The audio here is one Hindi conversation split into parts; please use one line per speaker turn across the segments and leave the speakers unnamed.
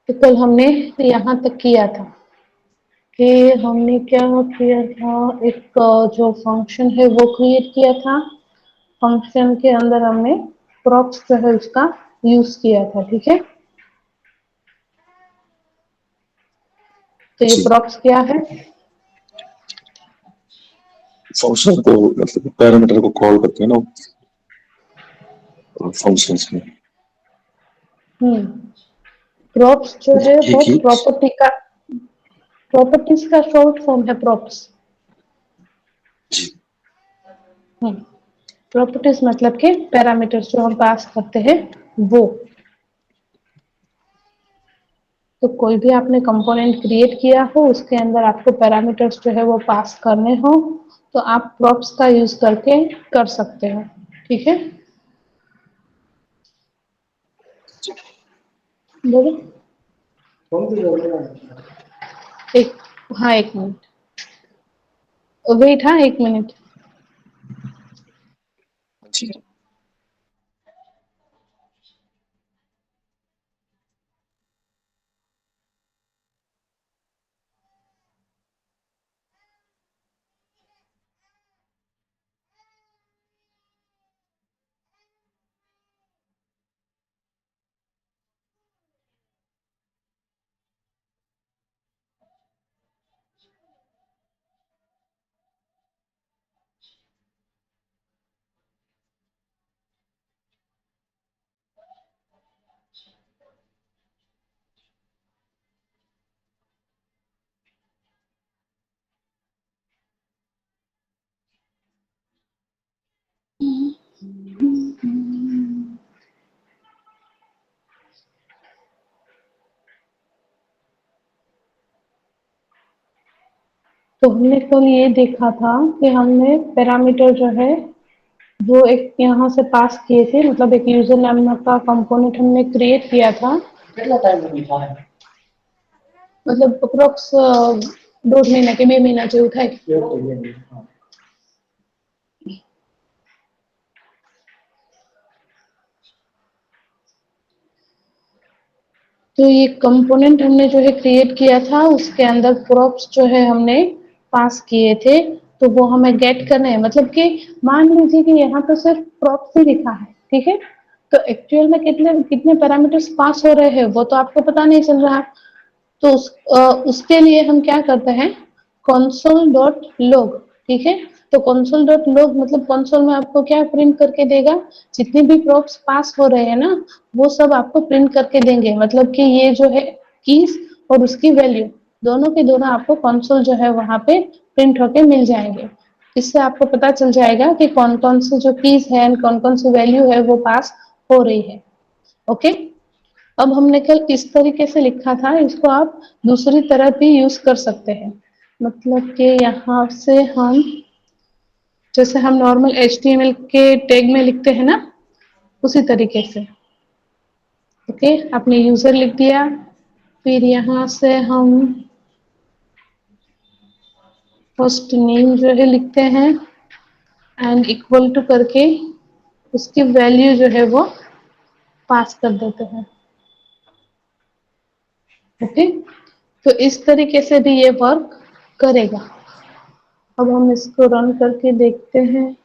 तो कल हमने यहाँ तक किया था कि हमने क्या किया था, एक जो फंक्शन है वो क्रिएट किया था। फंक्शन के अंदर हमने प्रॉप्स जो है उसका यूज किया था। ठीक है, तो ये
जी,
प्रॉप्स क्या है?
फंक्शन को मतलब पैरामीटर को कॉल करते हैं ना फंक्शंस में।
प्रॉप्स जो है वो
एक ही।
प्रॉपर्टीज का शॉर्ट फॉर्म है प्रॉप्स।
जी।
प्रॉपर्टीज मतलब कि पैरामीटर्स जो हम पास करते हैं वो। तो कोई भी आपने कंपोनेंट क्रिएट किया हो उसके अंदर आपको पैरामीटर्स जो है वो पास करने हो तो आप प्रॉप्स का यूज करके कर सकते हो। ठीक है, बोलो। एक, हाँ एक मिनट वेट, हाँ एक मिनट।
जी।
तो हमने कल ये देखा था कि हमने पैरामीटर जो है वो एक यहाँ से पास किए थे, मतलब एक यूजर नाम का कंपोनेंट हमने क्रिएट किया था। कितना टाइम लिखा है? मतलब अप्रोक्स 1.5 महीना के 2 महीना जो था। तो ये कंपोनेंट हमने जो है क्रिएट किया था उसके अंदर प्रॉप्स जो है हमने पास किए थे। तो वो हमें गेट करने हैं, मतलब कि मान लीजिए कि यहाँ पर सिर्फ प्रॉप्स ही लिखा है। ठीक है, तो एक्चुअल में कितने कितने पैरामीटर्स पास हो रहे हैं वो तो आपको पता नहीं चल रहा। तो उसके लिए हम क्या करते हैं, console डॉट log। ठीक है, तो console डॉट log मतलब console में आपको क्या प्रिंट करके देगा, जितने भी प्रॉप्स पास हो रहे हैं ना वो सब आपको प्रिंट करके देंगे। मतलब कि ये जो है कीज और उसकी वैल्यू दोनों के दोनों आपको console जो है वहां पे प्रिंट होके मिल जाएंगे। इससे आपको पता चल जाएगा कि कौन कौन से जो कीज है कौन कौन सी वैल्यू है वो पास हो रही है। ओके, अब हमने कल इस तरीके से लिखा था, इसको आप दूसरी तरह भी यूज कर सकते हैं। मतलब कि यहाँ से हम जैसे हम नॉर्मल HTML के टैग में लिखते हैं ना उसी तरीके से। ओके, आपने यूजर लिख दिया, फिर यहाँ से हम फर्स्ट नेम जो है लिखते हैं एंड इक्वल टू करके उसकी वैल्यू जो है वो पास कर देते हैं। ओके, तो इस तरीके से भी ये वर्क करेगा। अब हम इसको रन करके देखते हैं।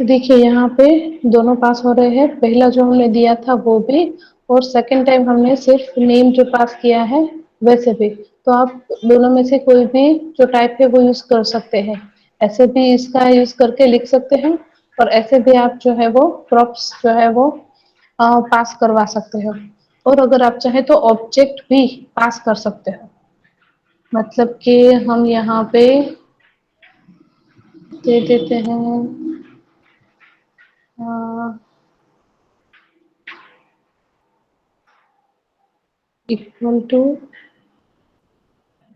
तो देखिए यहाँ पे दोनों पास हो रहे हैं, पहला जो हमने दिया था वो भी, और सेकंड टाइम हमने सिर्फ नेम जो पास किया है वैसे भी। तो आप दोनों में से कोई भी जो टाइप है वो यूज कर सकते हैं। ऐसे भी इसका यूज करके लिख सकते हैं, और ऐसे भी आप जो है वो प्रॉप्स जो है वो पास करवा सकते हो। और अगर आप चाहे तो ऑब्जेक्ट भी पास कर सकते हो। मतलब कि हम यहाँ पे दे देते हैं इक्वल टू,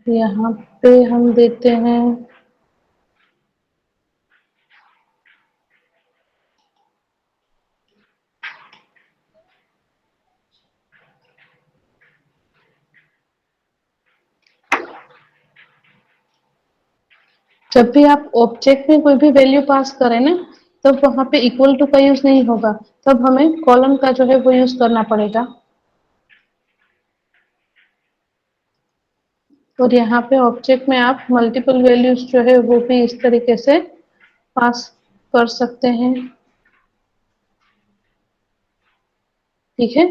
यहाँ पे हम देते हैं जब भी आप ऑब्जेक्ट में कोई भी वैल्यू पास करें ना, तब वहां पे इक्वल टू का यूज नहीं होगा, तब हमें कॉलन का जो है वो यूज करना पड़ेगा। और यहाँ पे ऑब्जेक्ट में आप मल्टीपल वैल्यूज जो है वो भी इस तरीके से पास कर सकते हैं। ठीक है।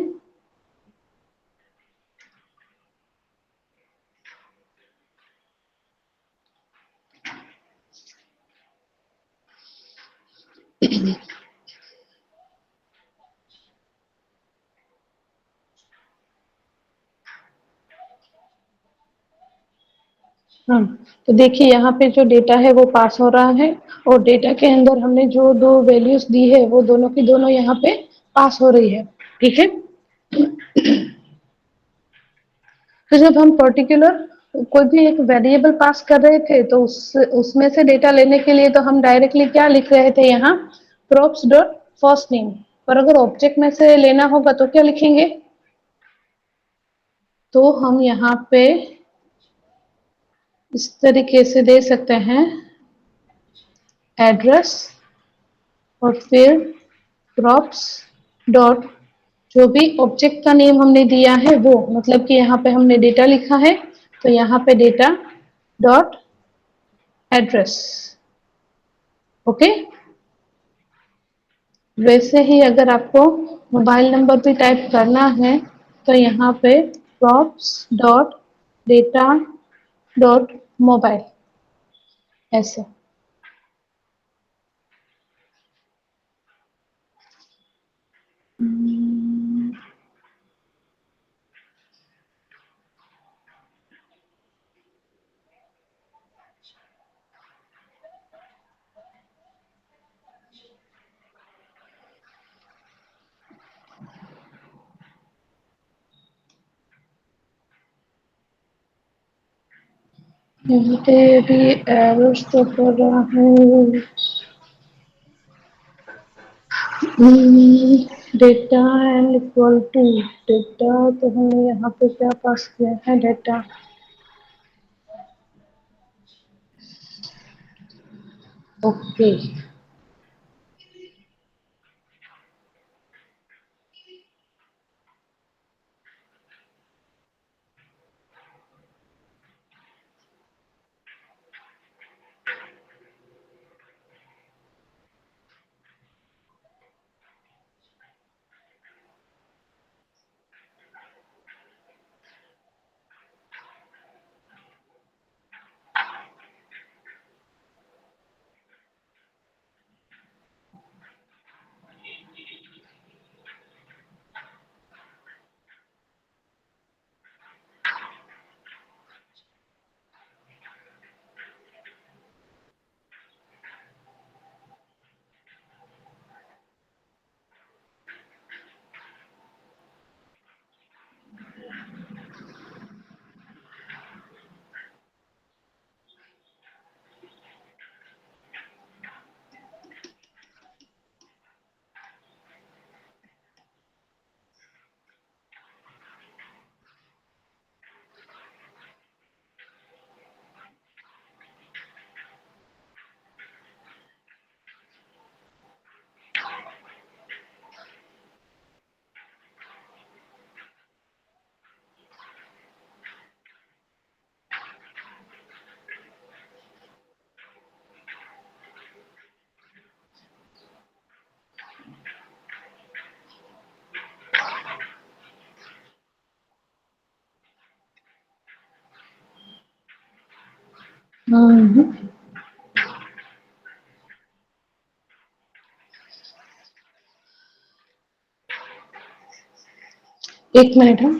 हाँ, तो देखिए यहाँ पे जो डेटा है वो पास हो रहा है, और डेटा के अंदर हमने जो दो वैल्यूज दी है वो दोनों की दोनों यहाँ पे पास हो रही है। ठीक है। तो जब हम पर्टिकुलर कोई भी एक वेरिएबल पास कर रहे थे, तो उसमें से डेटा लेने के लिए तो हम डायरेक्टली क्या लिख रहे थे यहाँ, props डॉट फर्स्ट नेम। पर अगर ऑब्जेक्ट में से लेना होगा तो क्या लिखेंगे, तो हम यहाँ पे इस तरीके से दे सकते हैं एड्रेस, और फिर props डॉट जो भी ऑब्जेक्ट का नेम हमने दिया है वो, मतलब कि यहाँ पे हमने डेटा लिखा है, तो यहाँ पे डेटा डॉट एड्रेस। ओके। वैसे ही अगर आपको मोबाइल नंबर भी टाइप करना है, तो यहाँ पे props dot data dot mobile, ऐसे। यहाँ पे भी एरर तो कर रहा हूँ। Data and equal to data, तो हमने यहाँ पे क्या पास किया है, डेटा। ओके। हम्म। एक मिनट। हाँ।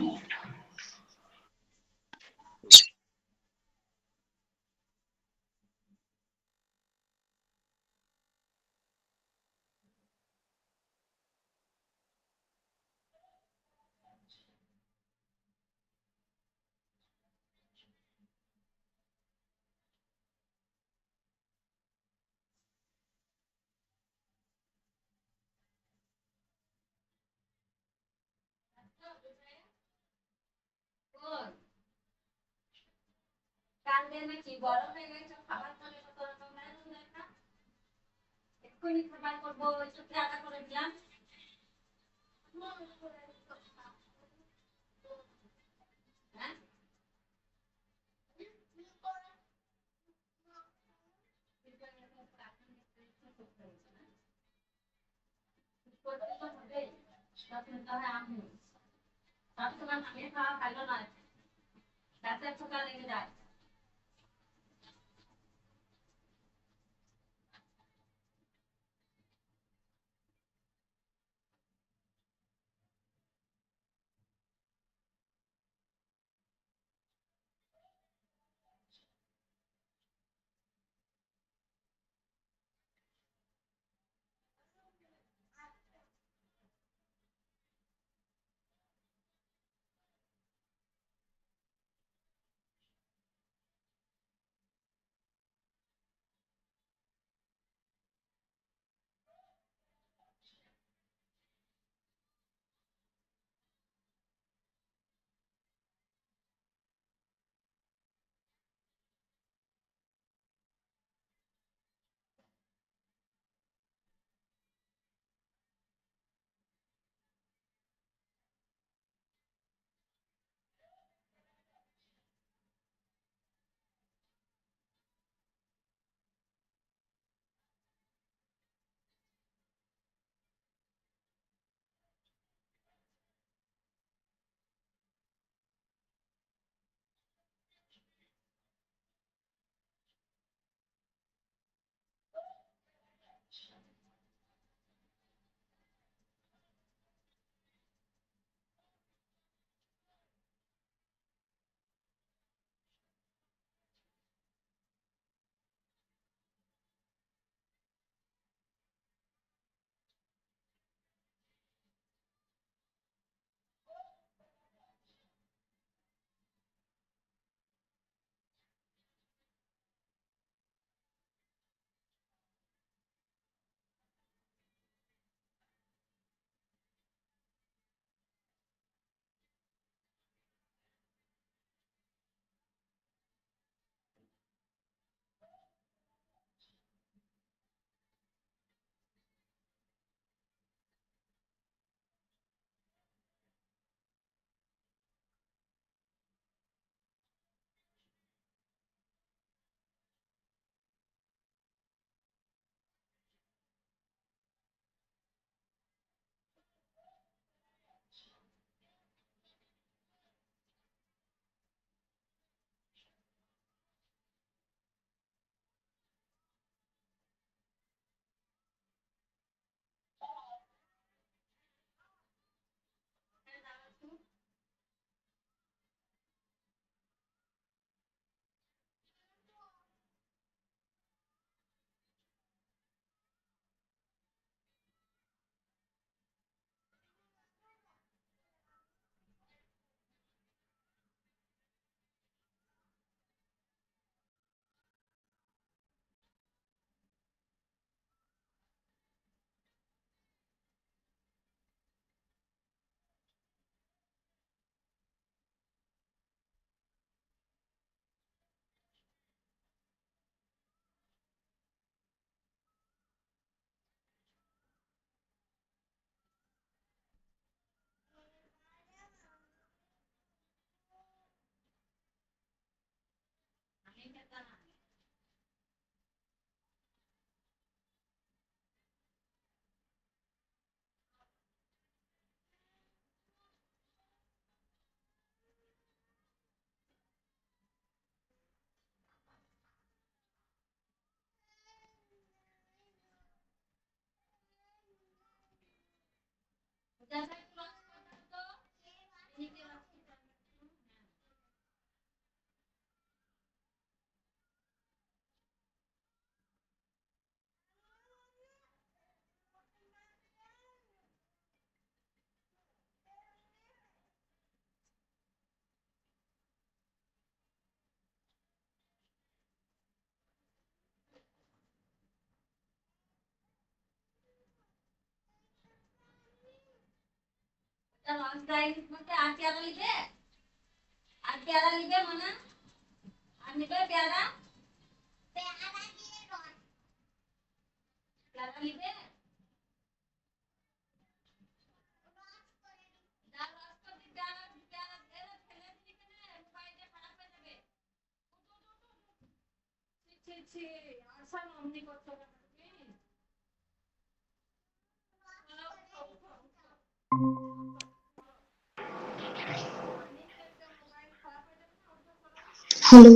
हेलो।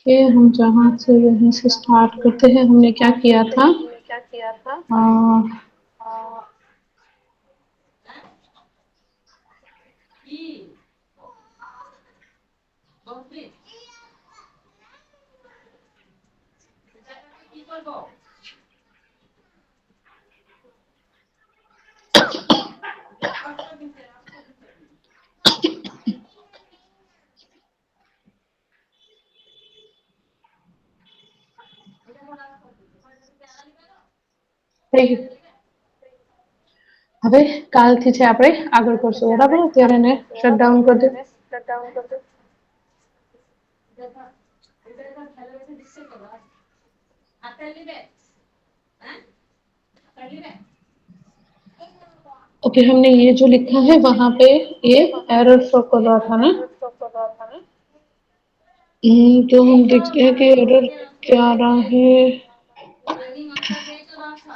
ये हम जहाँ से वहीं से स्टार्ट करते हैं। हमने क्या किया था, હવે કાલથી છે આપણે આગળ કરશું, બરાબર? અત્યારે એને શટડાઉન કરી દો. ओके, हमने ये जो लिखा है वहां पे ये एरर शो कर रहा था ना, तो हम देखते हैं कि एरर क्या आ रहा है।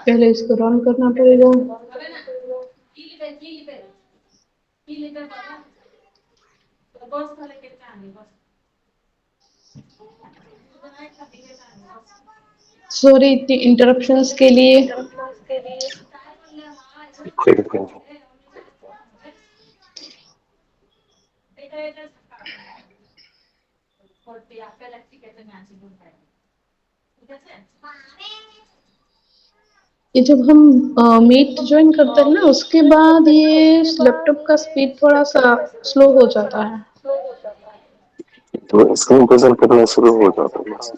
पहले इसको रन करना पड़ेगा। सॉरी इतनी इंटरप्शंस के लिए। ये जब हम मीट ज्वाइन करते हैं ना, उसके बाद ये लैपटॉप का स्पीड थोड़ा सा स्लो हो जाता है।
तो स्क्रीन प्रेजेंट करना शुरू हो जाता है बस।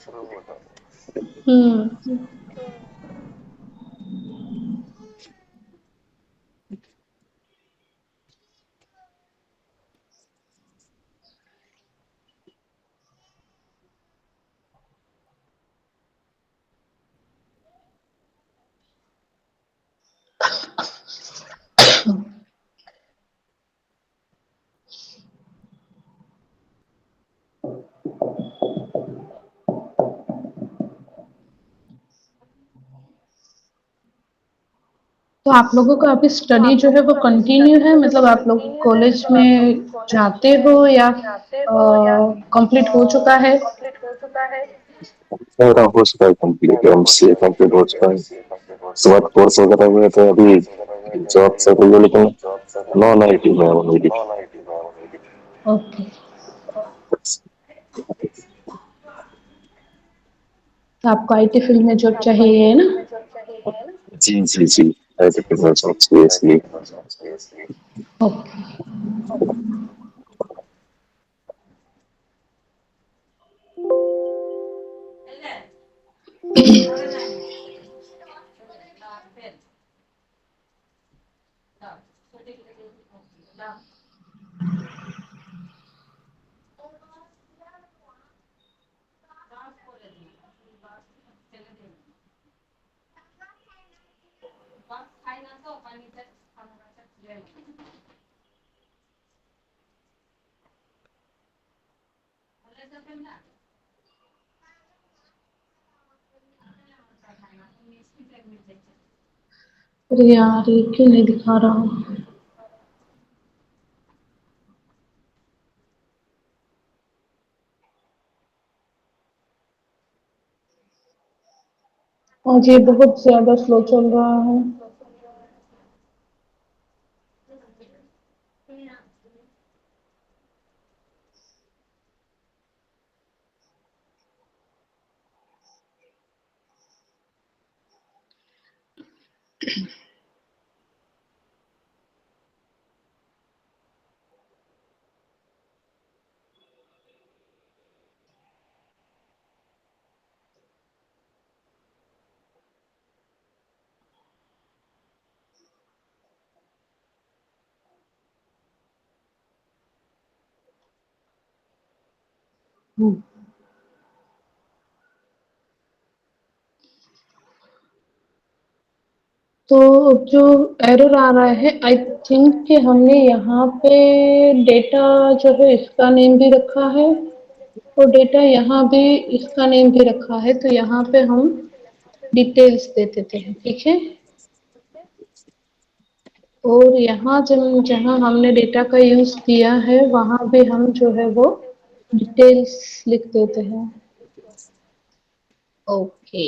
तो आप लोगों का अभी स्टडी जो है वो कंटिन्यू है, मतलब आप लोग कॉलेज में जाते हो या कंप्लीट हो चुका है?
मेरा हो चुका है कंप्लीट, एमसीए कंप्लीट हो चुका है। उसके बाद कोर्स वगैरह हुए थे, अभी जॉब से हुई है, लेकिन नॉन आईटी में हूँ मेरी।
ओके, तो आपको आईटी फील्ड में जॉब चाहिए है ना?
जी जी जी, आईटी फील्ड में जॉब चाहिए इसलिए।
ओके, अरे यार ये क्यों नहीं दिखा रहा? आज ये बहुत ज्यादा स्लो चल रहा है। तो जो एरर आ रहा है, आई थिंक कि हमने यहाँ पे डेटा जो है इसका नेम भी रखा है और डेटा यहाँ भी इसका नेम भी रखा है, तो यहाँ पे हम डिटेल्स दे देते हैं, ठीक है। और यहाँ जब जहाँ हमने डेटा का यूज किया है वहां भी हम जो है वो डिटेल्स लिख देते हैं। ओके।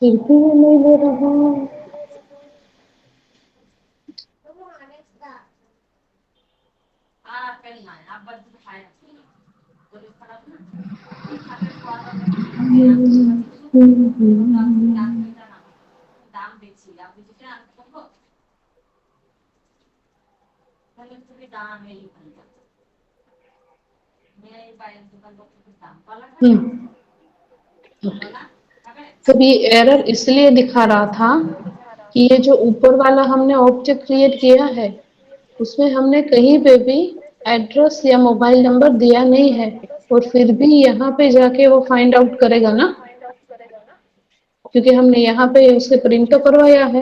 फिर भी वो नहीं ले रहा। तो ये एरर इसलिए दिखा रहा था कि ये जो ऊपर वाला हमने ऑब्जेक्ट क्रिएट किया है उसमें हमने कहीं पे भी एड्रेस या मोबाइल नंबर दिया नहीं है, और फिर भी यहाँ पे जाके वो फाइंड आउट करेगा ना, क्योंकि हमने यहाँ पे उसे प्रिंट तो करवाया है।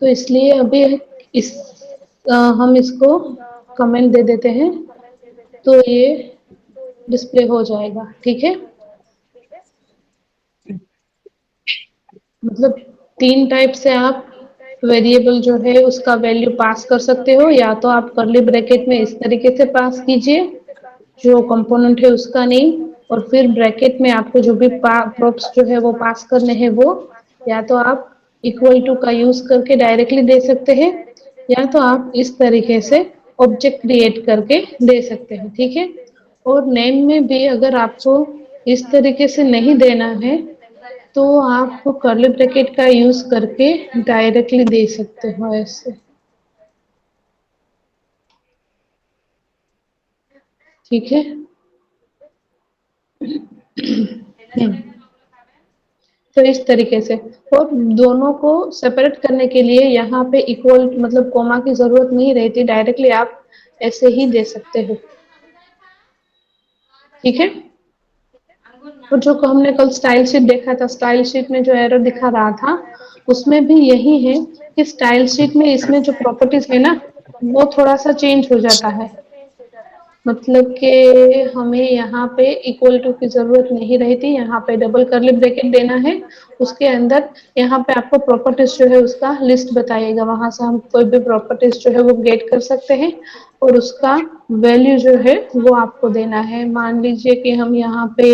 तो इसलिए अभी इस हम इसको कमेंट दे देते हैं तो ये डिस्प्ले हो जाएगा, ठीक है। मतलब तीन टाइप से आप वेरिएबल जो है उसका वैल्यू पास कर सकते हो, या तो आप कर्ली ब्रैकेट में इस तरीके से पास कीजिए जो कंपोनेंट है उसका नेम, और फिर ब्रैकेट में आपको जो भी प्रॉप्स जो है वो पास करने हैं वो, या तो आप इक्वल टू का यूज करके डायरेक्टली दे सकते हैं, या तो आप इस तरीके से ऑब्जेक्ट क्रिएट करके दे सकते हैं, ठीक है। और नेम में भी अगर आपको इस तरीके से नहीं देना है तो आप कर्ली ब्रैकेट का यूज करके डायरेक्टली दे सकते हो ऐसे, ठीक है। तो इस तरीके से, और दोनों को सेपरेट करने के लिए यहाँ पे इक्वल मतलब कोमा की जरूरत नहीं रहती, डायरेक्टली आप ऐसे ही दे सकते हो, ठीक है। और जो हमने कल स्टाइल शीट देखा था, स्टाइल शीट में जो एरर दिखा रहा था उसमें भी यही है कि स्टाइल शीट में इसमें जो प्रॉपर्टीज है ना वो थोड़ा सा चेंज हो जाता है। मतलब कि हमें यहाँ पे इक्वल टू की जरूरत नहीं रहती, यहाँ पे डबल कर्ली ब्रैकेट देना है, उसके अंदर यहाँ पे आपको प्रॉपर्टीज जो है उसका लिस्ट बताइएगा, वहां से हम कोई भी प्रॉपर्टीज जो है वो गेट कर सकते हैं और उसका वैल्यू जो है वो आपको देना है। मान लीजिए कि हम यहाँ पे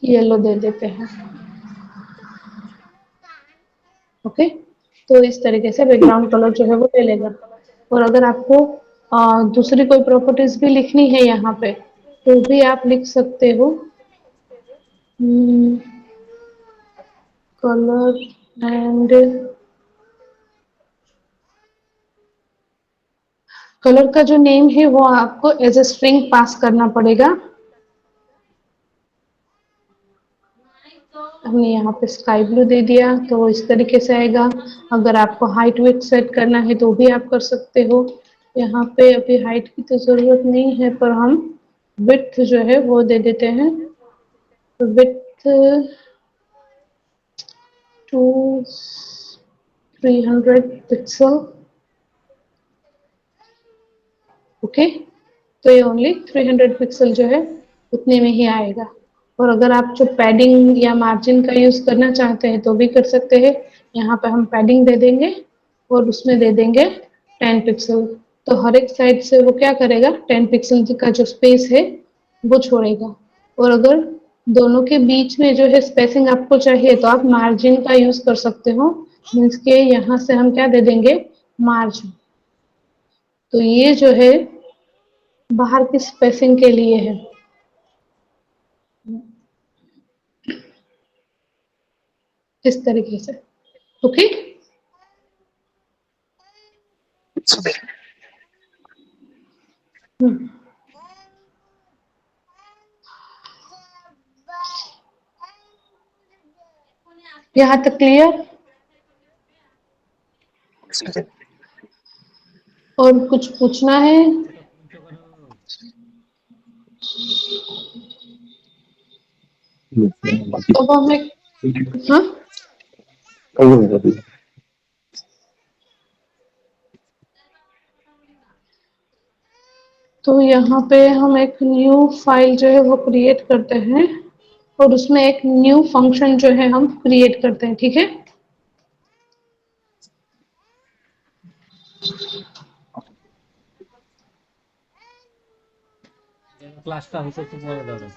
येलो दे देते हैं, ओके। तो इस तरीके से बैकग्राउंड कलर जो है वो ले लेगा। और अगर आपको दूसरी कोई प्रॉपर्टीज भी लिखनी है यहाँ पे तो भी आप लिख सकते हो, कलर एंड कलर का जो नेम है वो आपको एज ए स्ट्रिंग पास करना पड़ेगा। हमने यहाँ पे स्काई ब्लू दे दिया तो वो इस तरीके से आएगा। अगर आपको हाइट विड्थ सेट करना है तो भी आप कर सकते हो। यहाँ पे अभी हाइट की तो जरूरत नहीं है पर हम विड्थ जो है वो दे देते हैं, विड्थ टू 300 पिक्सल, ओके। तो ये ओनली 300 पिक्सल जो है उतने में ही आएगा। और अगर आप जो पैडिंग या मार्जिन का यूज करना चाहते हैं तो भी कर सकते हैं। यहाँ पे हम पैडिंग दे देंगे और उसमें दे देंगे 10 पिक्सल। तो हर एक साइड से वो क्या करेगा, 10 पिक्सल का जो स्पेस है वो छोड़ेगा। और अगर दोनों के बीच में जो है स्पेसिंग आपको चाहिए तो आप मार्जिन का यूज कर सकते हो, मीन्स के यहाँ से हम क्या दे देंगे, मार्जिन। तो ये जो है बाहर की स्पेसिंग के लिए है, इस तरीके से, ओके। यहाँ तक क्लियर? और कुछ पूछना है? अब हमें, हाँ, तो यहाँ पे हम एक न्यू फाइल जो है वो क्रिएट करते हैं और उसमें एक न्यू फंक्शन जो है हम क्रिएट करते हैं, ठीक है?
ক্লাসটা হচ্ছে একটু পরে দাঁড়ান।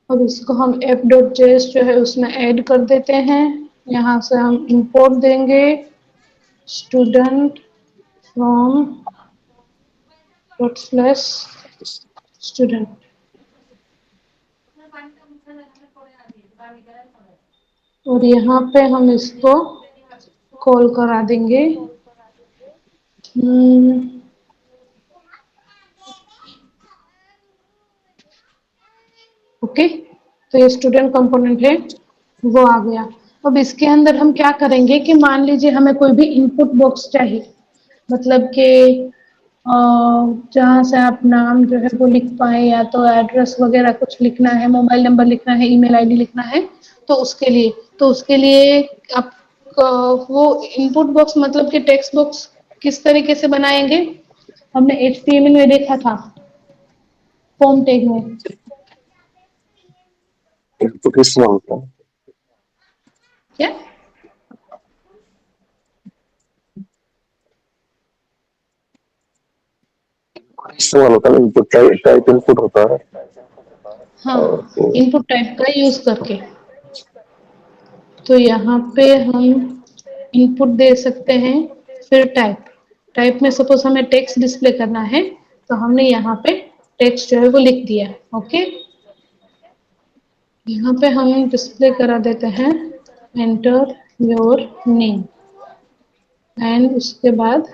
अब इसको हम f.js जो है उसमें ऐड कर देते हैं। यहाँ से हम इंपोर्ट देंगे स्टूडेंट फ्रॉम स्लैश स्टूडेंट, और यहाँ पे हम इसको कॉल करा देंगे ओके। तो ये स्टूडेंट कंपोनेंट है, वो आ गया। अब इसके अंदर हम क्या करेंगे कि मान लीजिए हमें कोई भी इनपुट बॉक्स चाहिए, मतलब कि जहाँ से आप नाम जो है वो लिख पाए, या तो एड्रेस वगैरह कुछ लिखना है, मोबाइल नंबर लिखना है, ईमेल आईडी लिखना है, तो उसके लिए आप वो इनपुट बॉक्स मतलब कि टेक्स्ट बॉक्स किस तरीके से बनाएंगे? हमने HTML में देखा था, फॉर्म टैग में।
तो किस तरह होता है?
क्या?
किस तरह होता है? इनपुट टाइप इनपुट होता है।
हाँ, इनपुट टाइप का यूज करके। तो यहाँ पे हम इनपुट दे सकते हैं, फिर टाइप में सपोज हमें टेक्स्ट डिस्प्ले करना है, तो हमने यहाँ पे टेक्स्ट जो है वो लिख दिया। ओके, यहाँ पे हम डिस्प्ले करा देते हैं एंटर योर नेम एंड उसके बाद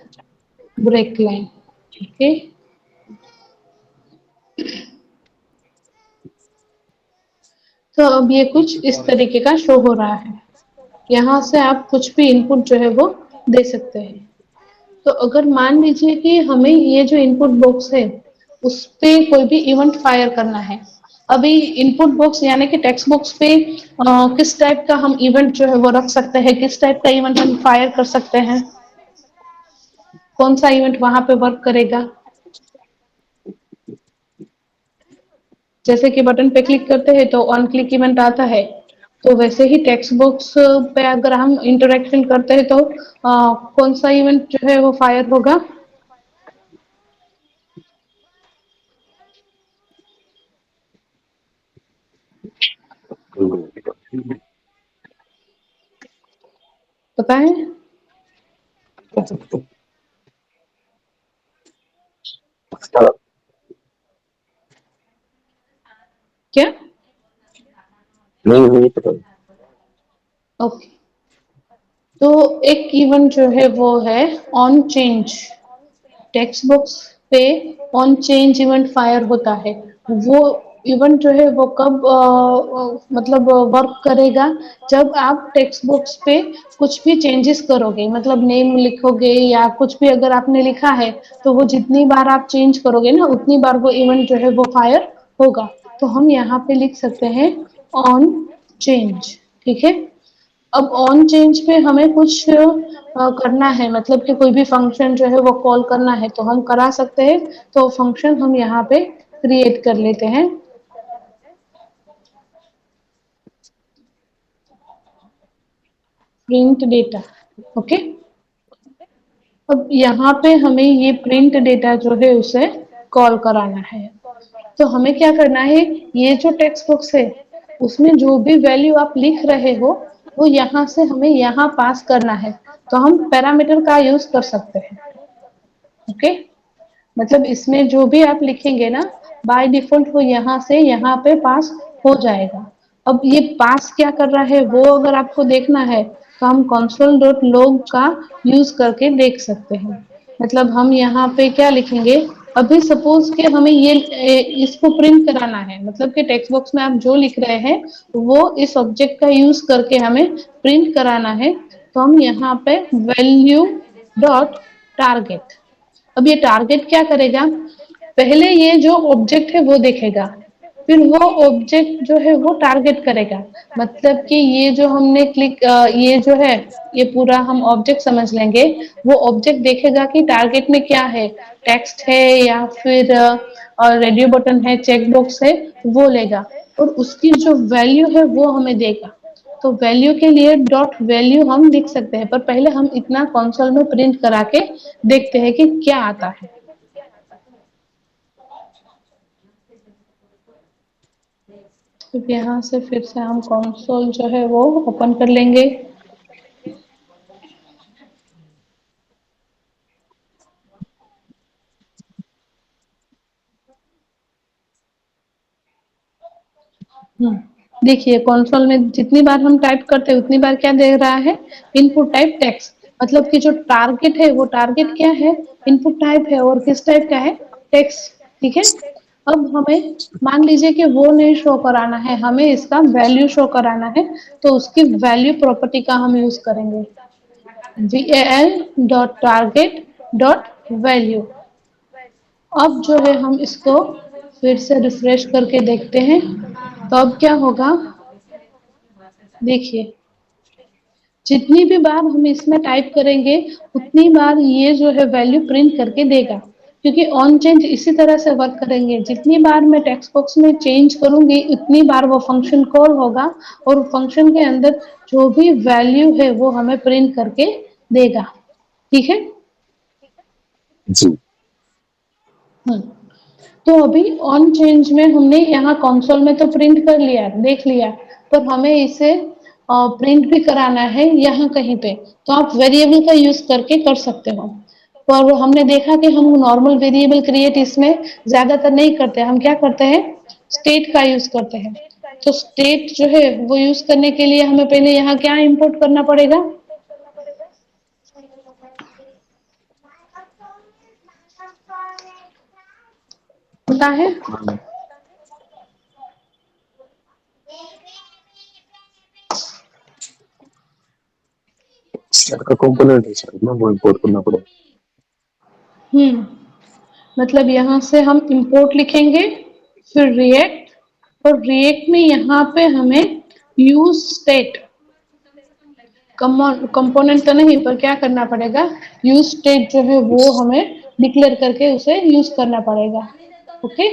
ब्रेक लाइन। ओके, तो अब ये कुछ इस तरीके का शो हो रहा है। यहाँ से आप कुछ भी इनपुट जो है वो दे सकते हैं। तो अगर मान लीजिए कि हमें ये जो इनपुट बॉक्स है उस पे कोई भी इवेंट फायर करना है, अभी इनपुट बॉक्स यानी कि टेक्स्ट बॉक्स पे किस टाइप का हम इवेंट जो है वो रख सकते हैं, किस टाइप का इवेंट हम फायर कर सकते हैं, कौन सा इवेंट वहां पे वर्क करेगा? जैसे कि बटन पे क्लिक करते हैं तो ऑन क्लिक इवेंट आता है, तो वैसे ही टेक्स्ट बॉक्स पे अगर हम इंटरेक्शन करते हैं तो कौन सा इवेंट जो है वो फायर होगा? पता है क्या?
नहीं पता।
ओके, तो एक इवेंट जो है वो है ऑन चेंज। टेक्स्ट बॉक्स पे ऑन चेंज इवेंट फायर होता है। वो इवेंट जो है वो कब मतलब वर्क करेगा? जब आप टेक्स्ट बॉक्स पे कुछ भी चेंजेस करोगे, मतलब नेम लिखोगे या कुछ भी अगर आपने लिखा है, तो वो जितनी बार आप चेंज करोगे ना उतनी बार वो इवेंट जो है वो फायर होगा। तो हम यहाँ पे लिख सकते हैं ऑन चेंज, ठीक है। अब ऑन चेंज पे हमें कुछ करना है, मतलब कि कोई भी फंक्शन जो है वो कॉल करना है तो हम करा सकते हैं। तो फंक्शन हम यहाँ पे क्रिएट कर लेते हैं, प्रिंट डेटा। ओके, अब यहाँ पे हमें ये प्रिंट डेटा जो है उसे कॉल कराना है। तो हमें क्या करना है, ये जो टेक्स्ट बॉक्स है उसमें जो भी वैल्यू आप लिख रहे हो वो यहाँ से हमें यहाँ पास करना है। तो हम पैरामीटर का यूज कर सकते हैं। ओके, मतलब इसमें जो भी आप लिखेंगे ना, बाय डिफॉल्ट वो यहाँ से यहाँ पे पास हो जाएगा। अब ये पास क्या कर रहा है वो अगर आपको देखना है तो हम console डॉट log का यूज करके देख सकते हैं। मतलब हम यहाँ पे क्या लिखेंगे, अभी सपोज कि हमें ये इसको प्रिंट कराना है, मतलब कि टेक्स्ट बॉक्स में आप जो लिख रहे हैं वो इस ऑब्जेक्ट का यूज करके हमें प्रिंट कराना है। तो हम यहाँ पे वैल्यू डॉट टारगेट, अब ये टारगेट क्या करेगा, पहले ये जो ऑब्जेक्ट है वो देखेगा, फिर वो ऑब्जेक्ट जो है वो टारगेट करेगा। मतलब कि ये जो हमने ये जो है ये पूरा हम ऑब्जेक्ट समझ लेंगे। वो ऑब्जेक्ट देखेगा कि टारगेट में क्या है, टेक्स्ट है या फिर रेडियो बटन है, चेक बॉक्स है, वो लेगा और उसकी जो वैल्यू है वो हमें देगा। तो वैल्यू के लिए डॉट वैल्यू हम लिख सकते हैं, पर पहले हम इतना कंसोल में प्रिंट करा के देखते हैं कि क्या आता है। तो यहाँ से फिर से हम कंसोल जो है वो ओपन कर लेंगे। देखिए कंसोल में जितनी बार हम टाइप करते हैं उतनी बार क्या दे रहा है, इनपुट टाइप टेक्स्ट। मतलब कि जो टारगेट है वो टारगेट क्या है, इनपुट टाइप है और किस टाइप का है, टेक्स्ट। ठीक है, अब हमें मान लीजिए कि वो नहीं शो कराना है, हमें इसका वैल्यू शो कराना है, तो उसकी वैल्यू प्रॉपर्टी का हम यूज करेंगे, val dot target dot value. अब जो है हम इसको फिर से रिफ्रेश करके देखते हैं, तो अब क्या होगा, देखिए जितनी भी बार हम इसमें टाइप करेंगे उतनी बार ये जो है वैल्यू प्रिंट करके देगा, क्योंकि ऑन चेंज इसी तरह से वर्क करेंगे। जितनी बार मैं टेक्स्ट बॉक्स में चेंज करूंगी उतनी बार वो फंक्शन कॉल होगा और फंक्शन के अंदर जो भी वैल्यू है वो हमें प्रिंट करके देगा। ठीक है।
जी
हम्म, तो अभी ऑन चेंज में हमने यहाँ कंसोल में तो प्रिंट कर लिया, देख लिया, पर हमें इसे प्रिंट भी कराना है यहाँ कहीं पे, तो आप वेरिएबल का यूज करके कर सकते हो। पर हमने देखा कि हम नॉर्मल वेरिएबल क्रिएट इसमें ज्यादातर नहीं करते, हम क्या करते हैं, स्टेट का यूज करते हैं। तो स्टेट जो है वो यूज करने के लिए हमें पहले यहाँ क्या इंपोर्ट करना पड़ेगा, पता है।
स्टैक का कंपोनेंट है शायद ना, वो इंपोर्ट करना पड़ेगा।
हम्म, मतलब यहाँ से हम इंपोर्ट लिखेंगे, फिर रिएक्ट, और रिएक्ट में यहाँ पे हमें यूज स्टेट, कंपोनेंट तो नहीं पर क्या करना पड़ेगा, यूज स्टेट जो है वो हमें डिक्लेयर करके उसे यूज करना पड़ेगा। ओके,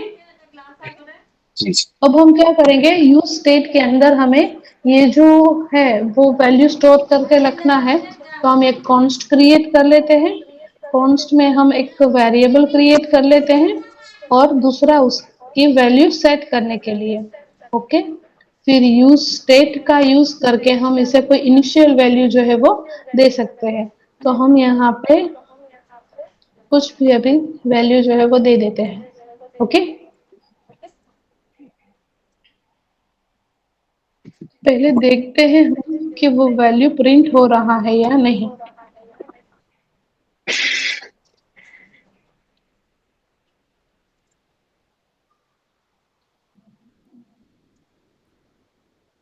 जी जी
अब हम क्या करेंगे, यूज स्टेट के अंदर हमें ये जो है वो वैल्यू स्टोर करके रखना है। तो हम एक कॉन्स्ट क्रिएट कर लेते हैं, कॉन्स्ट में हम एक वेरिएबल क्रिएट कर लेते हैं और दूसरा उसकी वैल्यू सेट करने के लिए। ओके, फिर यूज स्टेट का यूज करके हम इसे कोई इनिशियल वैल्यू जो है वो दे सकते हैं। तो हम यहाँ पे कुछ भी अभी वैल्यू जो है वो दे देते हैं। ओके, पहले देखते हैं हम कि वो वैल्यू प्रिंट हो रहा है या नहीं।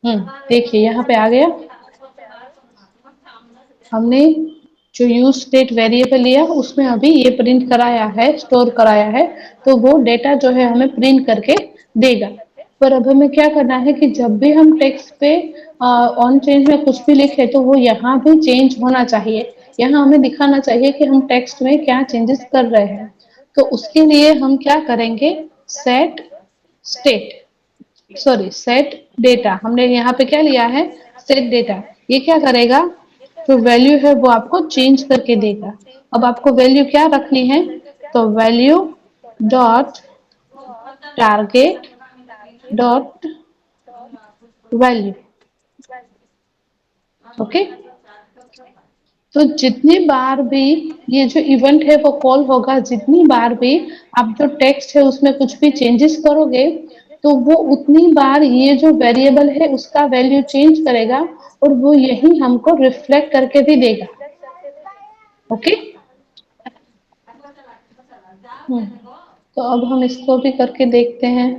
देखिए यहाँ पे आ गया, हमने जो यूज स्टेट वेरिएबल लिया उसमें अभी ये प्रिंट कराया है, स्टोर कराया है, तो वो डेटा जो है हमें प्रिंट करके देगा। पर अब हमें क्या करना है कि जब भी हम टेक्स्ट पे ऑन चेंज में कुछ भी लिखे तो वो यहाँ भी चेंज होना चाहिए, यहाँ हमें दिखाना चाहिए कि हम टेक्स्ट में क्या चेंजेस कर रहे हैं। तो उसके लिए हम क्या करेंगे, set state, sorry set data, हमने यहाँ पे क्या लिया है, सेट डेटा। ये क्या करेगा, जो वैल्यू है वो आपको चेंज करके देगा। अब आपको वैल्यू क्या रखनी है, तो value dot target dot value. Okay, तो जितनी बार भी ये जो इवेंट है वो कॉल होगा, जितनी बार भी आप जो टेक्स्ट है उसमें कुछ भी चेंजेस करोगे, तो वो उतनी बार ये जो वेरिएबल है उसका वैल्यू चेंज करेगा और वो यही हमको रिफ्लेक्ट करके भी देगा। ओके। तो अब हम इसको भी करके देखते हैं।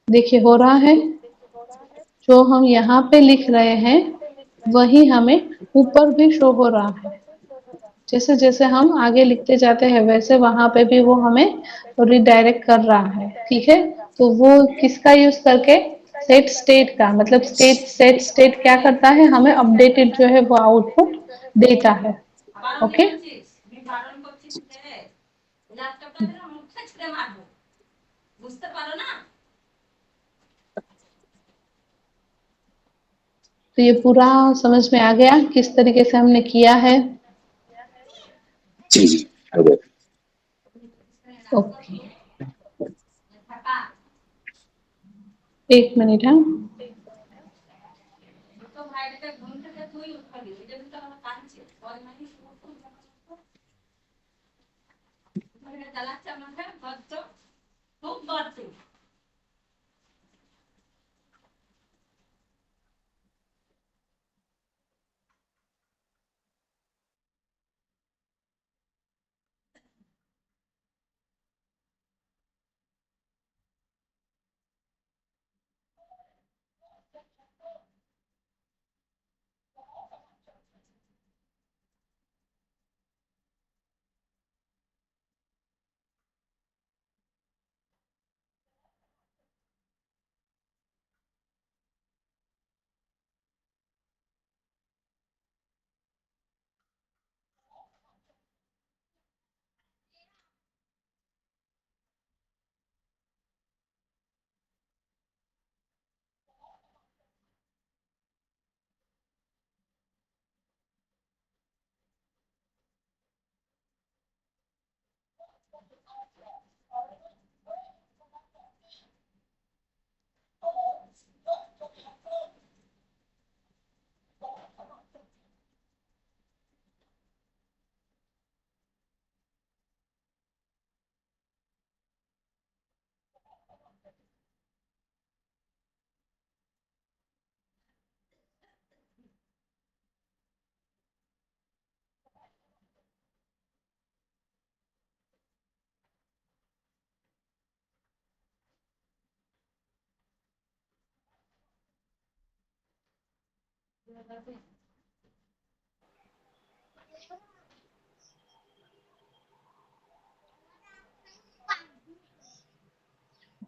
देखिए हो रहा है, जो हम यहाँ पे लिख रहे हैं वही हमें ऊपर भी शो हो रहा है। जैसे जैसे हम आगे लिखते जाते हैं वैसे वहां पे भी वो हमें रिडायरेक्ट कर रहा है। ठीक है, तो वो किसका यूज करके, सेट स्टेट का, मतलब सेट स्टेट क्या करता है, हमें अपडेटेड जो है वो आउटपुट देता है। ओके। तो ये पूरा समझ में आ गया किस तरीके से हमने किया है।
जी जी अरे
ओके, एक मिनट। हाँ,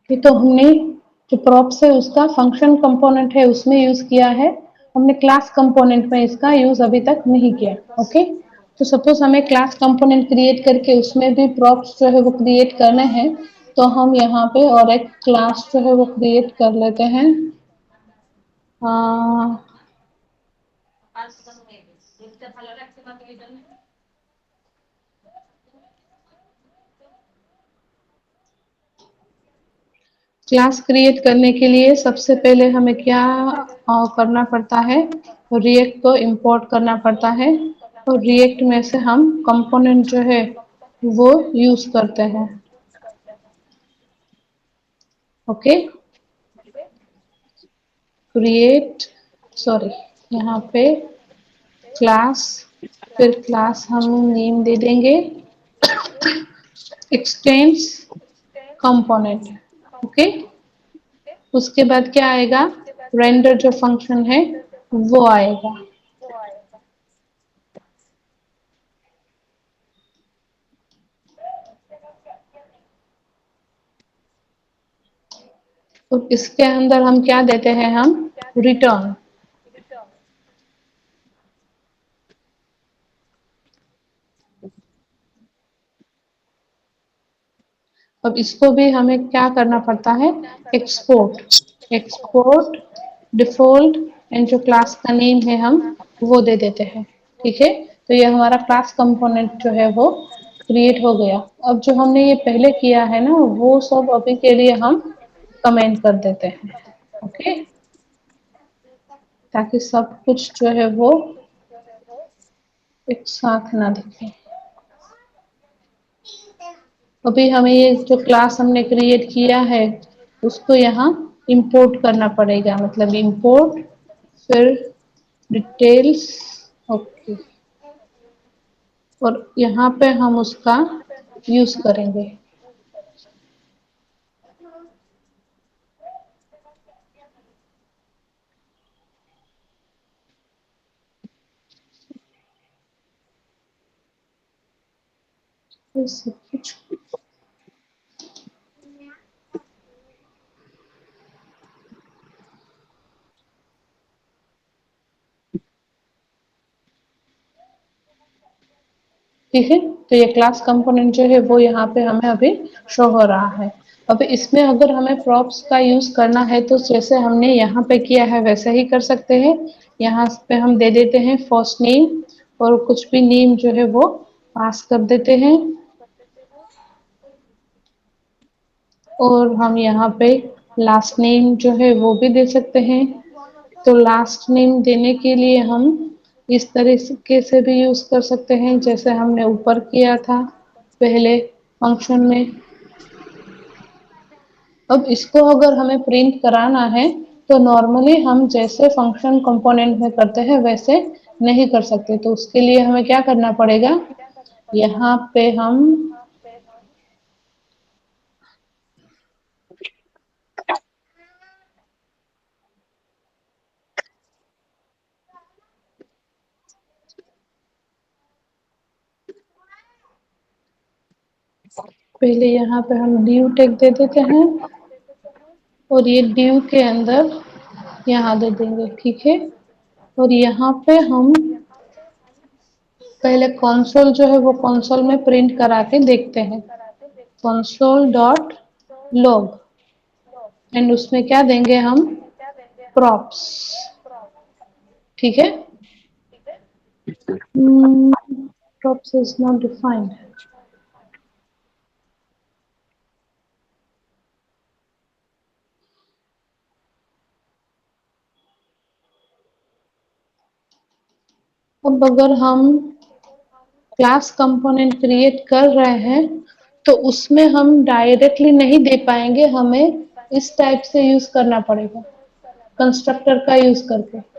ये तो हमने जो प्रॉप्स है उसका फंक्शन कंपोनेंट है उसमें यूज किया है, हमने क्लास कंपोनेंट में इसका यूज अभी तक नहीं किया। ओके। तो सपोज हमें क्लास कंपोनेंट क्रिएट करके उसमें भी प्रॉप्स जो है वो क्रिएट करने हैं, तो हम यहाँ पे और एक क्लास जो है वो क्रिएट कर लेते हैं। क्लास क्रिएट करने के लिए सबसे पहले हमें क्या करना पड़ता है, रिएक्ट को इंपोर्ट करना पड़ता है, और रिएक्ट में से हम कंपोनेंट जो है वो यूज करते हैं। ओके। क्रिएट, सॉरी, यहाँ पे क्लास, फिर क्लास हम नेम दे देंगे एक्सटेंस कंपोनेंट। ओके। उसके बाद क्या आएगा, रेंडर जो फंक्शन है वो आएगा। तो इसके अंदर हम क्या देते हैं, हम रिटर्न। अब इसको भी हमें क्या करना पड़ता है, एक्सपोर्ट। एक्सपोर्ट डिफॉल्ट एंड जो क्लास का नेम है हम वो दे देते हैं। ठीक है, तो ये हमारा क्लास कंपोनेंट जो है वो क्रिएट हो गया। अब जो हमने ये पहले किया है ना वो सब अभी के लिए हम कमेंट कर देते हैं। ओके। ताकि सब कुछ जो है वो एक साथ ना दिखे। अभी हमें ये जो क्लास हमने क्रिएट किया है उसको यहाँ इंपोर्ट करना पड़ेगा, मतलब इंपोर्ट फिर डिटेल्स। ओके, और यहाँ पे हम उसका यूज करेंगे। ये सब कुछ ठीक है। तो ये क्लास कंपोनेंट जो है वो यहाँ पे हमें अभी शो हो रहा है। अब इसमें अगर हमें प्रॉप्स का यूज करना है तो जैसे हमने यहाँ पे किया है वैसे ही कर सकते हैं। यहाँ पे हम दे देते हैं फर्स्ट नेम और कुछ भी नेम जो है वो पास कर देते हैं, और हम यहाँ पे लास्ट नेम जो है वो भी दे सकते हैं। तो लास्ट नेम देने के लिए हम इस तरीके से भी यूज कर सकते हैं जैसे हमने ऊपर किया था पहले फंक्शन में। अब इसको अगर हमें प्रिंट कराना है तो नॉर्मली हम जैसे फंक्शन कंपोनेंट में करते हैं वैसे नहीं कर सकते। तो उसके लिए हमें क्या करना पड़ेगा, यहाँ पे हम पहले यहाँ पे हम ड्यू टैग दे देते हैं और ये ड्यू के अंदर यहाँ दे देंगे, ठीक है। और यहाँ पे हम पहले कंसोल जो है वो कंसोल में प्रिंट करा के देखते हैं, कंसोल डॉट लॉग, एंड उसमें क्या देंगे हम, प्रॉप्स, ठीक है। Props is not defined. अब अगर हम क्लास कंपोनेंट क्रिएट कर रहे हैं तो उसमें हम डायरेक्टली नहीं दे पाएंगे, हमें इस टाइप से यूज करना पड़ेगा कंस्ट्रक्टर का यूज करके।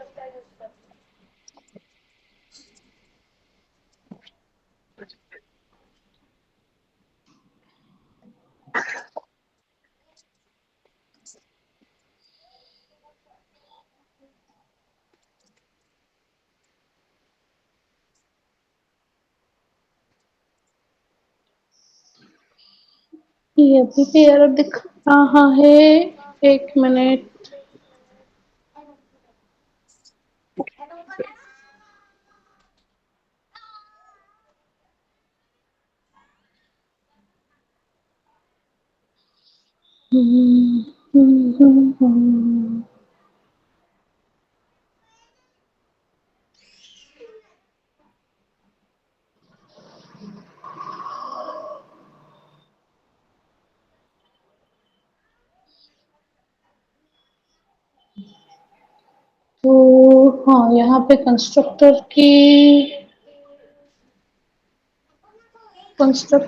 ये अभी भी एरर दिख रहा है, एक मिनट। तो हाँ, यहाँ पे कंस्ट्रक्टर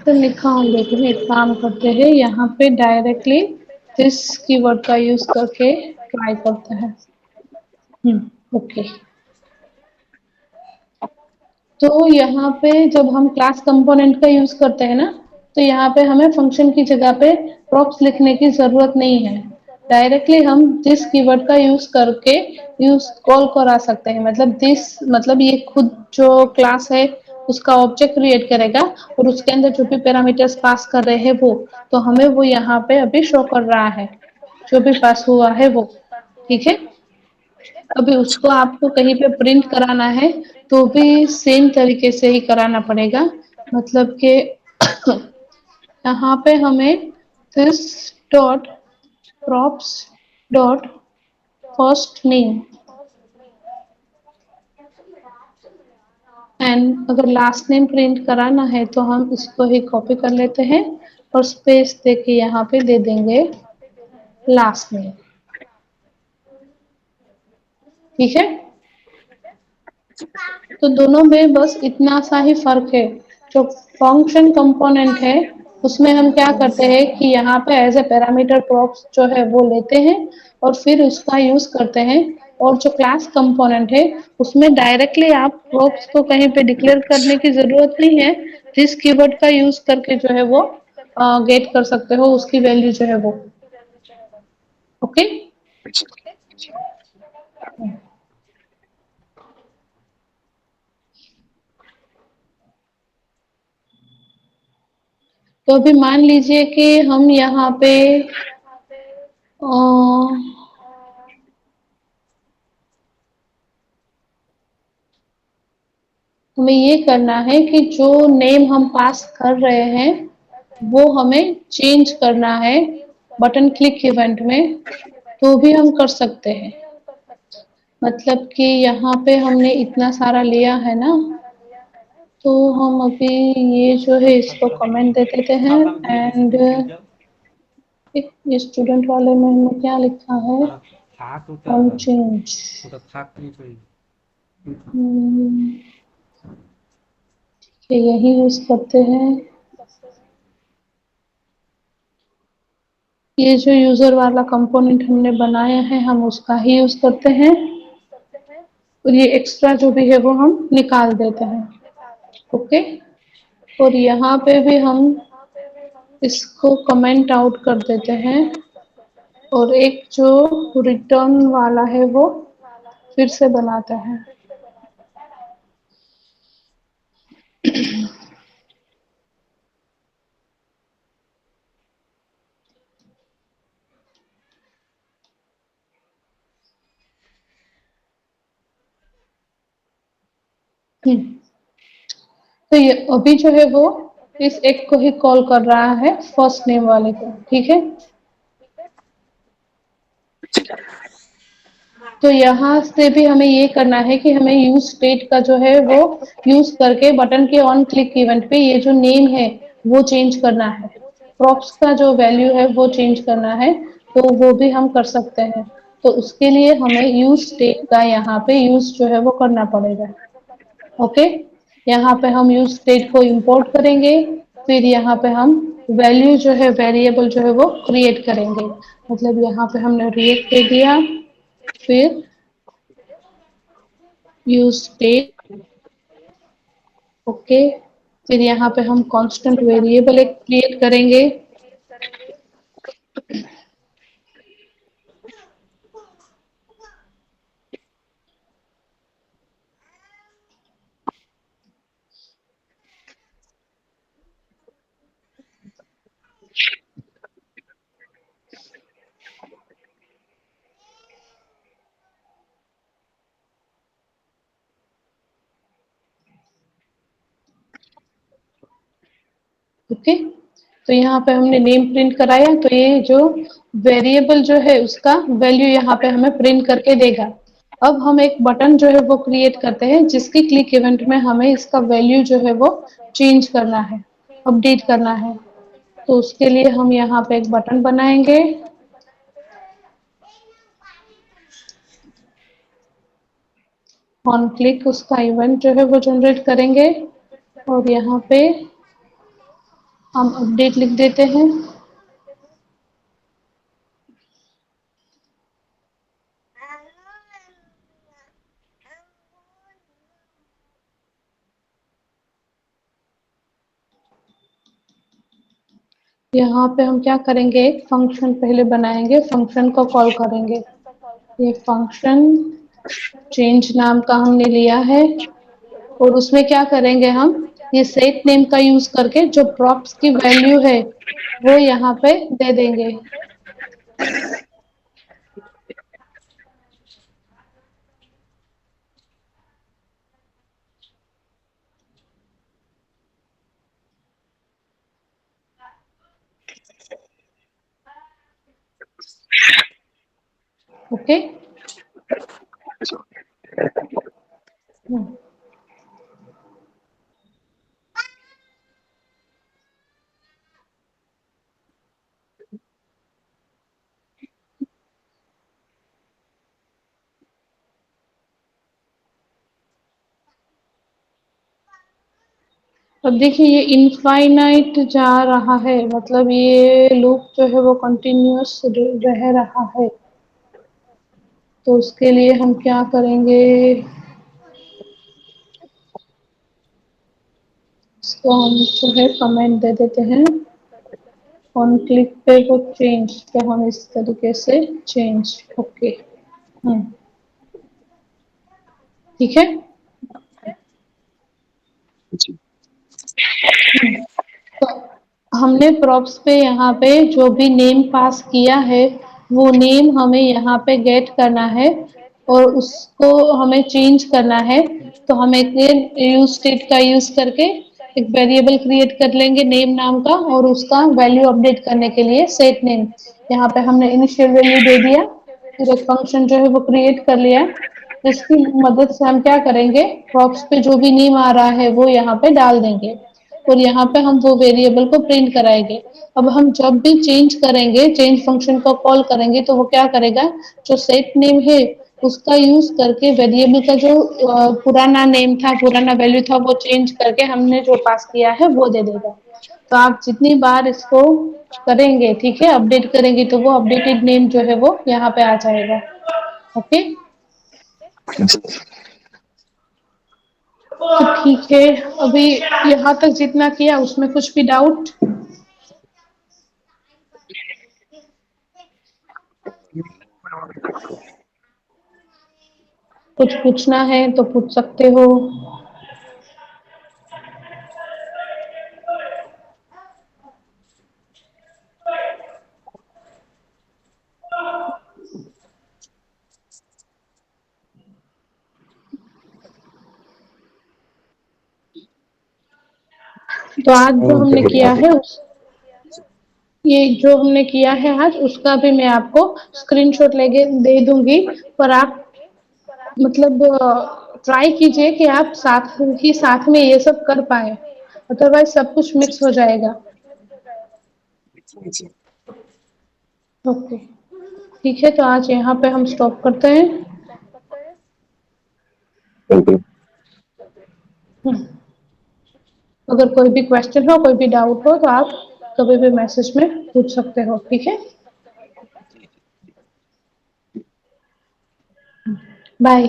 लिखा हूँ, लेकिन एक काम करते हैं यहाँ पे डायरेक्टली दिस कीवर्ड का यूज करके ट्राई करते हैं। ओके। तो यहाँ पे जब हम क्लास कंपोनेंट का यूज करते हैं ना, तो यहाँ पे हमें फंक्शन की जगह पे प्रॉप्स लिखने की जरूरत नहीं है। डायरेक्टली हम दिस कीवर्ड का यूज करके यूज कॉल करा सकते हैं। मतलब दिस मतलब ये खुद जो क्लास है उसका ऑब्जेक्ट क्रिएट करेगा और उसके अंदर जो भी पैरामीटर्स पास कर रहे हैं वो, तो हमें वो यहाँ पे अभी शो कर रहा है जो भी पास हुआ है वो, ठीक है। अभी उसको आपको कहीं पे प्रिंट कराना है तो भी सेम तरीके से ही कराना पड़ेगा। मतलब कि यहाँ पे हमें this dot props dot first name, and अगर लास्ट नेम प्रिंट कराना है तो हम इसको ही कॉपी कर लेते हैं और स्पेस दे के यहाँ पे दे देंगे लास्ट नेम। ठीक है। तो दोनों में बस इतना सा ही फर्क है। जो फंक्शन कंपोनेंट है उसमें हम क्या करते हैं कि यहाँ पे एज ए पैरामीटर प्रॉप्स जो है वो लेते हैं और फिर उसका यूज करते हैं। और जो क्लास कंपोनेंट है उसमें डायरेक्टली आप प्रॉप्स को कहीं पे डिक्लेयर करने की जरूरत नहीं है। जिस कीवर्ड का यूज करके जो है वो गेट कर सकते हो उसकी वैल्यू जो है वो। ओके। तो अभी मान लीजिए कि हम यहाँ पे हमें ये करना है कि जो नेम हम पास कर रहे हैं वो हमें चेंज करना है बटन क्लिक इवेंट में। तो भी हम कर सकते हैं। मतलब कि यहाँ पे हमने इतना सारा लिया है ना, तो हम अभी ये जो है इसको कमेंट दे देते हैं।
খাতাম দিয়ে দিছি
एंड
দেখি যাও
ये स्टूडेंट वाले में हमने क्या लिखा है,
আর থাক ওটা
ऑन चेंज।
ওটা থাক নিয়ে চলে
यही यूज करते हैं। ये जो यूजर वाला कंपोनेंट हमने बनाया है हम उसका ही यूज करते हैं और ये एक्स्ट्रा जो भी है वो हम निकाल देते हैं। ओके। और यहाँ पे भी हम इसको कमेंट आउट कर देते हैं और एक जो रिटर्न वाला है वो फिर से बनाते हैं। तो ये अभी जो है वो इस एक को ही कॉल कर रहा है फर्स्ट नेम वाले को। ठीक है। तो यहाँ से भी हमें ये करना है कि हमें यूज स्टेट का जो है वो यूज करके बटन के ऑन क्लिक इवेंट पे ये जो नेम है वो चेंज करना है। प्रॉप्स का जो वैल्यू है वो चेंज करना है। तो वो भी हम कर सकते हैं। तो उसके लिए हमें यूज स्टेट का यहाँ पे यूज जो है वो करना पड़ेगा। ओके। यहाँ पे हम यूज स्टेट को इंपोर्ट करेंगे। फिर यहाँ पे हम वैल्यू जो है वेरिएबल जो है वो क्रिएट करेंगे। मतलब यहाँ पे हमने रिएक्ट दे दिया। फिर यूज स्टेट। ओके। फिर यहाँ पे हम कांस्टेंट वेरिएबल एक क्रिएट करेंगे। ओके। तो यहाँ पे हमने नेम प्रिंट कराया तो ये जो वेरिएबल जो है उसका वैल्यू यहाँ पे हमें प्रिंट करके देगा। अब हम एक बटन जो है वो क्रिएट करते हैं जिसकी क्लिक इवेंट में हमें इसका वैल्यू जो है वो चेंज करना है, अपडेट करना है। तो उसके लिए हम यहाँ पे एक बटन बनाएंगे। ऑन क्लिक उसका इवेंट जो है वो जनरेट करेंगे और यहाँ पे हम अपडेट लिख देते हैं। यहाँ पे हम क्या करेंगे, एक फंक्शन पहले बनाएंगे, फंक्शन को कॉल करेंगे। ये फंक्शन चेंज नाम का हमने लिया है और उसमें क्या करेंगे हम ये सेट नेम का यूज करके जो प्रॉप्स की वैल्यू है वो यहाँ पे दे देंगे। ओके। अब देखिए ये इनफाइनाइट जा रहा है, मतलब ये लूप जो है वो कंटिन्यूअस रह रहा है। तो उसके लिए हम क्या करेंगे, इसको हम जो है कमेंट दे देते हैं, ऑन क्लिक पे वो चेंज, तो हम इस तरीके से चेंज, ओके, ठीक है।
जी
तो हमने प्रॉप्स पे यहाँ पे जो भी नेम पास किया है वो नेम हमें यहाँ पे गेट करना है और उसको हमें चेंज करना है। तो हम एक यूज स्टेट का यूज करके एक वेरिएबल क्रिएट कर लेंगे नेम नाम का, और उसका वैल्यू अपडेट करने के लिए सेट नेम, यहाँ पे हमने इनिशियल वैल्यू दे दिया, फिर एक फंक्शन जो है वो क्रिएट कर लिया, जिसकी मदद से हम क्या करेंगे, प्रॉप्स पे जो भी नेम आ रहा है वो यहाँ पे डाल देंगे और यहाँ पे हम वो वेरिएबल को प्रिंट कराएंगे। अब हम जब भी चेंज करेंगे, चेंज फंक्शन को कॉल करेंगे, तो वो क्या करेगा, जो सेट नेम है उसका यूज करके वेरिएबल का जो पुराना नेम था, पुराना वैल्यू था, वो चेंज करके हमने जो पास किया है वो दे देगा। तो आप जितनी बार इसको करेंगे, ठीक है, अपडेट करेंगे, तो वो अपडेटेड नेम जो है वो यहाँ पे आ जाएगा। ओके, तो ठीक है, अभी यहाँ तक जितना किया उसमें कुछ भी डाउट? कुछ पूछना है तो पूछ सकते हो। तो आज जो हमने किया है ये जो हमने किया है आज, उसका भी मैं आपको स्क्रीनशॉट लेके दे दूंगी, पर आप मतलब ट्राई कीजिए कि आप साथ में ये सब कर पाए, अदरवाइज सब कुछ मिक्स हो जाएगा। ओके, ठीक है, तो आज यहाँ पे हम स्टॉप करते हैं। हम्म, अगर कोई भी क्वेश्चन हो, कोई भी डाउट हो, तो आप कभी भी मैसेज में पूछ सकते हो, ठीक है। बाय।